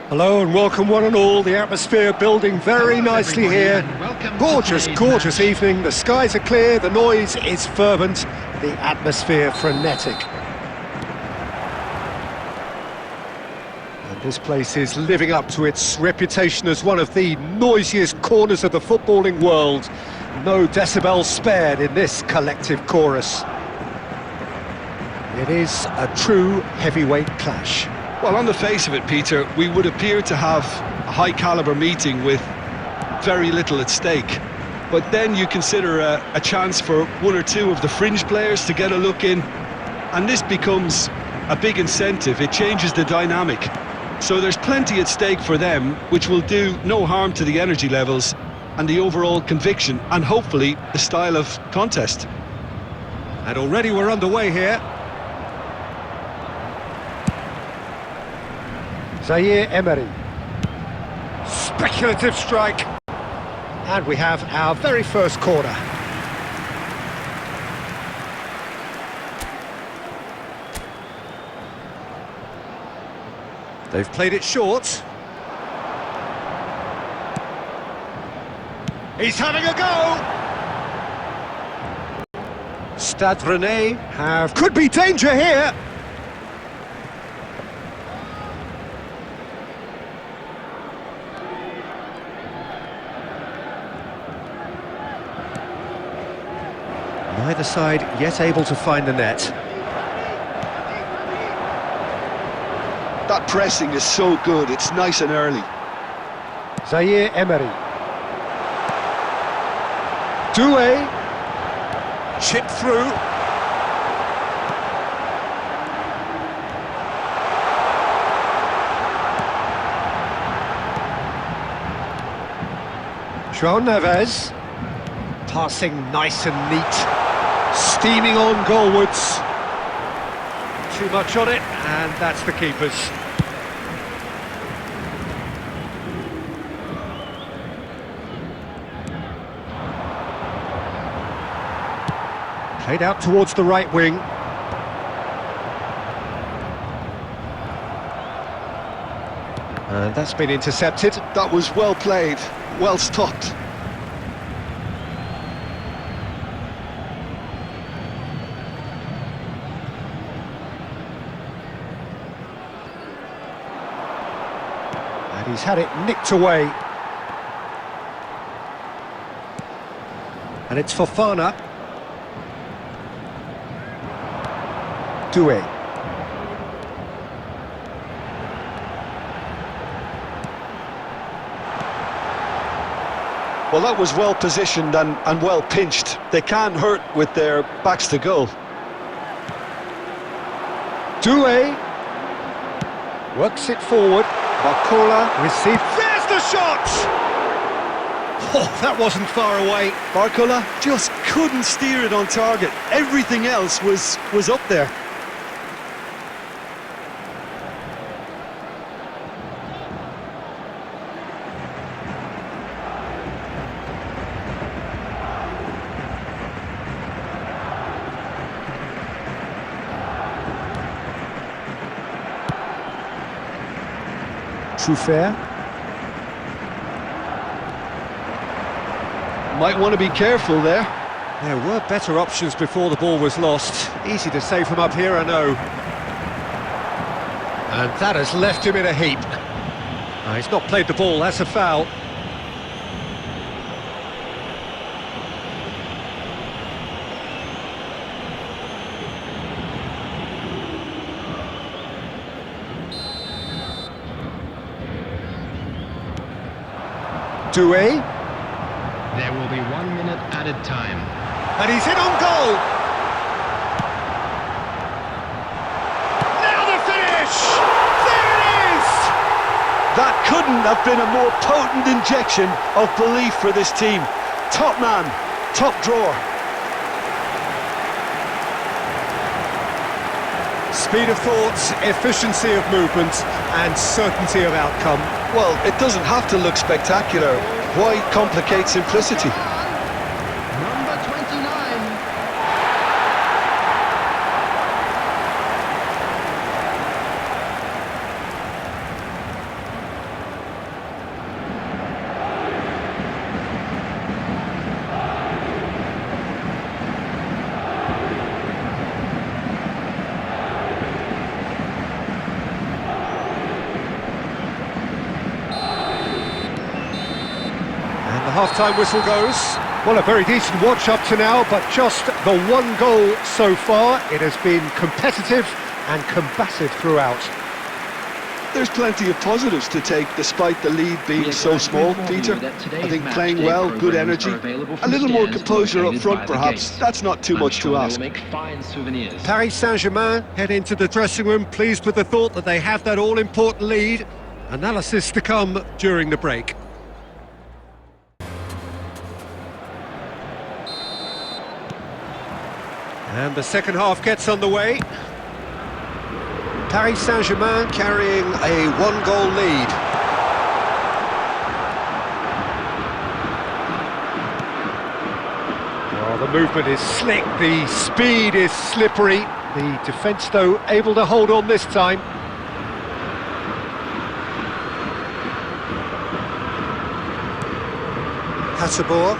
Hello and welcome one and all, the atmosphere building very nicely here. Gorgeous evening, the skies are clear, the noise is fervent, the atmosphere frenetic. And this place is living up to its reputation as one of the noisiest corners of the footballing world. No decibels spared in this collective chorus. It is a true heavyweight clash. Well, on the face of it, Peter, we would appear to have a high-caliber meeting with very little at stake. But then you consider a chance for one or two of the fringe players to get a look in, and this becomes a big incentive. It changes the dynamic. So there's plenty at stake for them, which will do no harm to the energy levels and the overall conviction, and hopefully the style of contest. And already we're underway here. Zaire Emery. Speculative strike. And we have our very first corner. They've played it short. He's having a go! Stade Rennais could be danger here! Neither side yet able to find the net. That pressing is so good, it's nice and early. Zaire Emery. Doué. Chip through. João Neves. Passing nice and neat. Steaming on goalwards. Too much on it, and that's the keeper's. Played out towards the right wing. And that's been intercepted. That was well played, well stopped. He's had it nicked away. And it's Fofana. Doué. Well, that was well positioned and well pinched. They can't hurt with their backs to goal. Doué. Works it forward. Barcola received. There's the shot! Oh, that wasn't far away. Barcola just couldn't steer it on target. Everything else was up there. Fair. Might want to be careful there. There were better options before the ball was lost. Easy to save from up here, I know. And that has left him in a heap. He's not played the ball, that's a foul. Doué. There will be 1 minute added time. And he's in on goal! Now the finish! There it is! That couldn't have been a more potent injection of belief for this team. Top man, top drawer. Speed of thought, efficiency of movement, and certainty of outcome. Well, it doesn't have to look spectacular. Why complicate simplicity? Number 29. half-time whistle goes. Well, a very decent watch up to now, but just the one goal so far. It has been competitive and combative throughout. There's plenty of positives to take despite the lead being so small, Peter. I think playing well, good energy, a little more composure up front perhaps, that's not too much to ask. Paris Saint-Germain head into the dressing room pleased with the thought that they have that all-important lead. Analysis to come during the break. And the second half gets underway. Paris Saint-Germain carrying a one-goal lead. Well, the movement is slick, the speed is slippery. The defence, though, able to hold on this time. Hatsabor.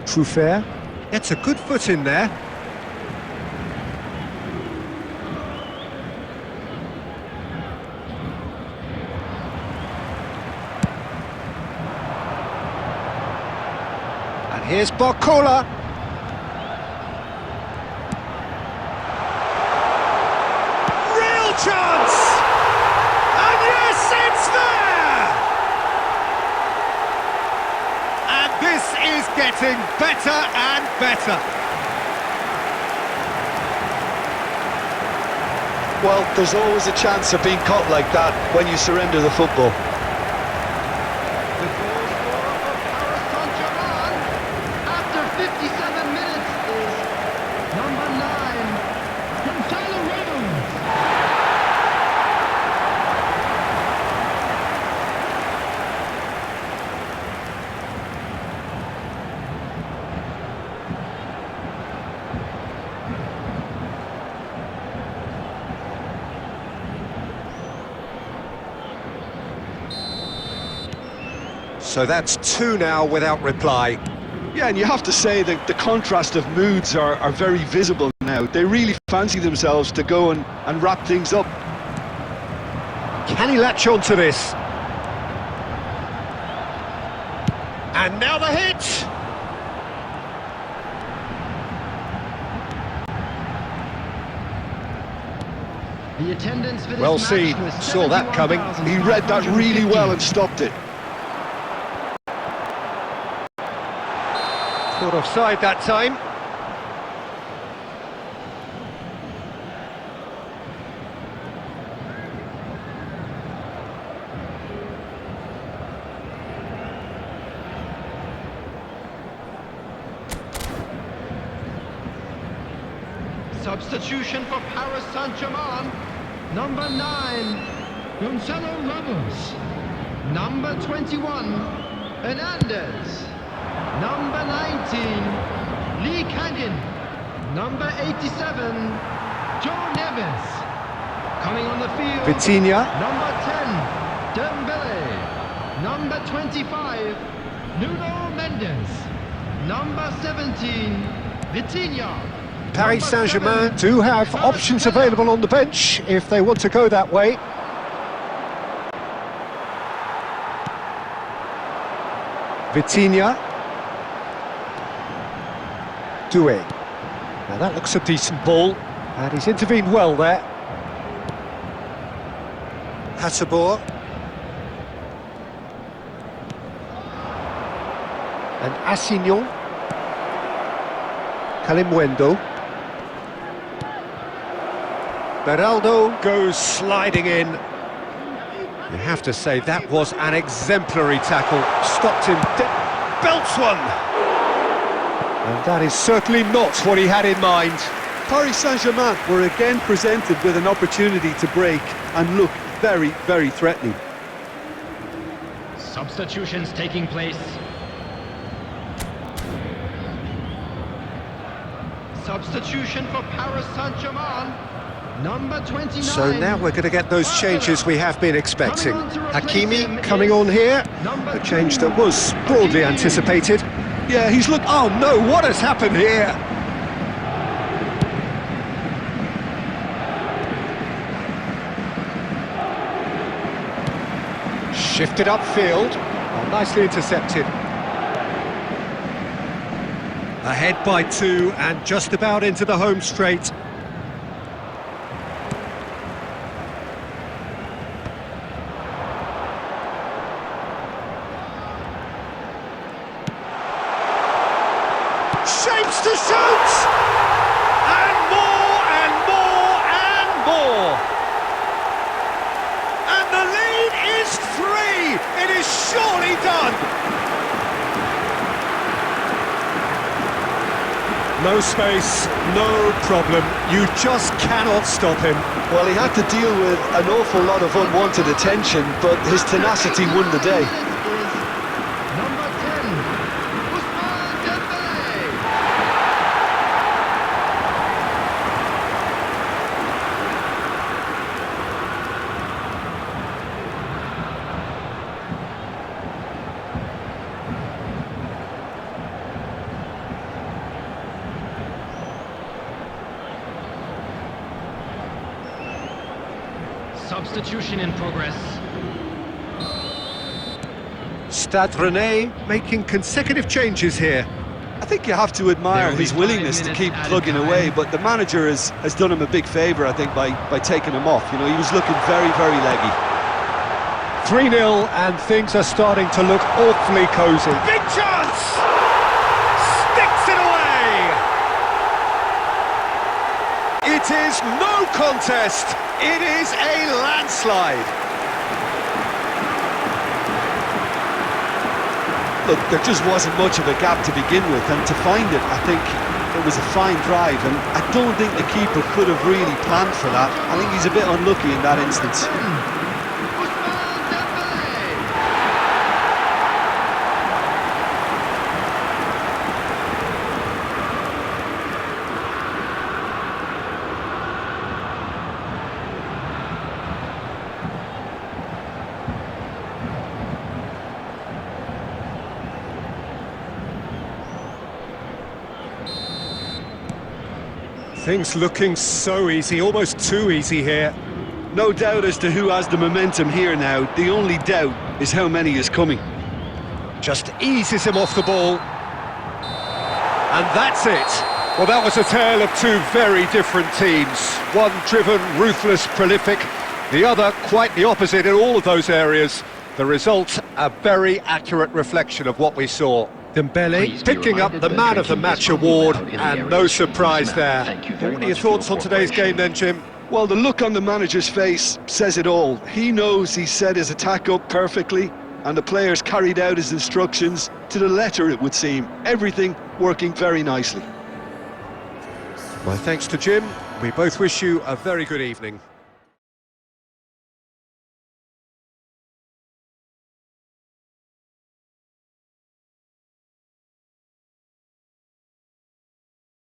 Truffert gets a good foot in there. And here's Barcola. Real chance! And yes, it's there! And this is getting better and better. Well, there's always a chance of being caught like that when you surrender the football. The goal scorer for Paris Saint-Germain after 57 minutes is number 9, Gonzalo Ramos. So that's 2 now without reply. Yeah, and you have to say that the contrast of moods are very visible now. They really fancy themselves to go and wrap things up. Can he latch on to this? And now the hit! The attendance for this Well match seen, was saw that coming. He read that really well and stopped it. Caught offside that time. Substitution for Paris Saint-Germain. Number 9, Gonzalo Ramos. Number 21, Hernandez. Number 19, Lee Canyon. Number 87, Joe Neves. Coming on the field, Vitinha. number 10, Dembele. Number 25, Nuno Mendes. Number 17, Vitinha. Paris Saint-Germain do have options available on the bench if they want to go that way. Vitinha. Doué. Now that looks a decent ball, and he's intervened well there. Hatsabor. And Assignon. Kalimwendo. Beraldo goes sliding in. You have to say that was an exemplary tackle. Stopped him, belts one. And that is certainly not what he had in mind. Paris Saint-Germain were again presented with an opportunity to break and look very, very threatening. Substitutions taking place. Substitution for Paris Saint-Germain. Number 29. So now we're going to get those changes we have been expecting. Hakimi coming on here, a change that was broadly anticipated. Yeah, he's looked... Oh no, what has happened here? Shifted upfield. Oh, nicely intercepted. Ahead by 2 and just about into the home straight. Shapes to shoot! And more and more and more! And the lead is 3! It is surely done! No space, no problem. You just cannot stop him. Well, he had to deal with an awful lot of unwanted attention, but his tenacity won the day. Number 10, Koustav Roy. Substitution in progress. Stade Rennais making consecutive changes here. I think you have to admire There will his be willingness 5 to minutes keep added plugging time. away, but the manager has done him a big favour, I think, by taking him off. You know, he was looking very, very leggy. 3-0 and things are starting to look awfully cosy. Big chance! Sticks it away! It is no contest! It is a landslide! Look, there just wasn't much of a gap to begin with, and to find it, I think it was a fine drive, and I don't think the keeper could have really planned for that. I think he's a bit unlucky in that instance. Things looking so easy, almost too easy here. No doubt as to who has the momentum here now. The only doubt is how many is coming. Just eases him off the ball. And that's it. Well, that was a tale of two very different teams. One driven, ruthless, prolific. The other quite the opposite in all of those areas. The result, a very accurate reflection of what we saw. Dembele picking up the Man of the Match award, and no surprise there. What are your thoughts on today's game then, Jim? Well, the look on the manager's face says it all. He knows he set his attack up perfectly, and the players carried out his instructions to the letter, it would seem. Everything working very nicely. My thanks to Jim. We both wish you a very good evening.